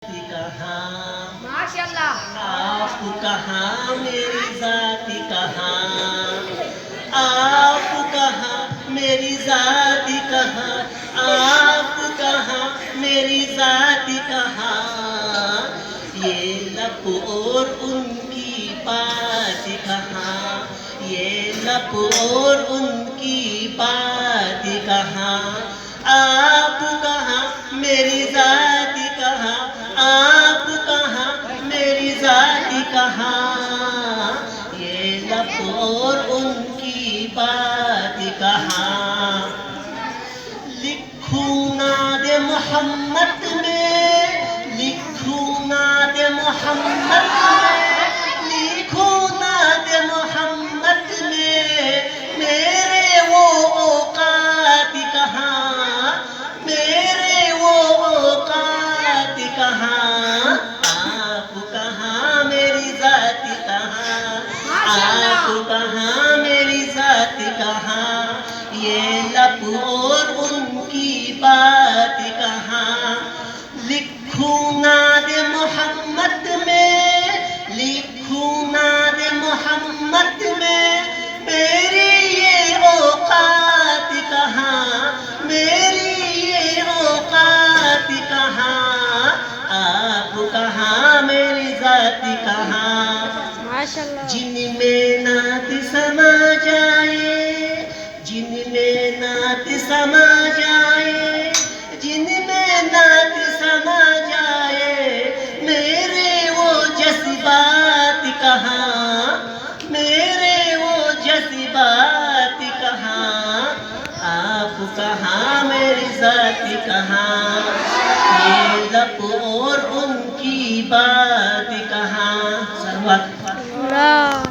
کہاں ماشاءاللہ آپ کہاں میری ذات کہاں آپ کہاں میری ذات کہاں آپ کہاں میری ذات کہاں یہ لب اور ان کی بات کہاں یہ لب اور ان کی بات کہاں آپ کہاں میری ذات کہاں آپ کہاں میری ذات کہاں یہ لب اور ان کی بات کہاں لکھوں نعت محمد میں لکھوں نعت محمد میں لکھوں نعت محمد میں میرے وہ اوقات کہاں میرے وہ اوقات کہاں آپ کہاں میری ذات کہاں آپ کہاں میری ذات کہاں یہ لب اور ان کی بات کہاں لکھوں نعت محمد میں لکھوں نعت محمد میں میری یہ اوقات کہاں میری یہ اوقات کہاں آپ کہاں میری ذات کہاں جن میں نعت سما جائے جن میں نعت سما جائے جن میں نعت سما جائے میرے وہ جذبات کہاں میرے وہ جذبات کہاں آپ کہاں میری ذات کہاں یہ لب اور ان کی بات کہاں سروت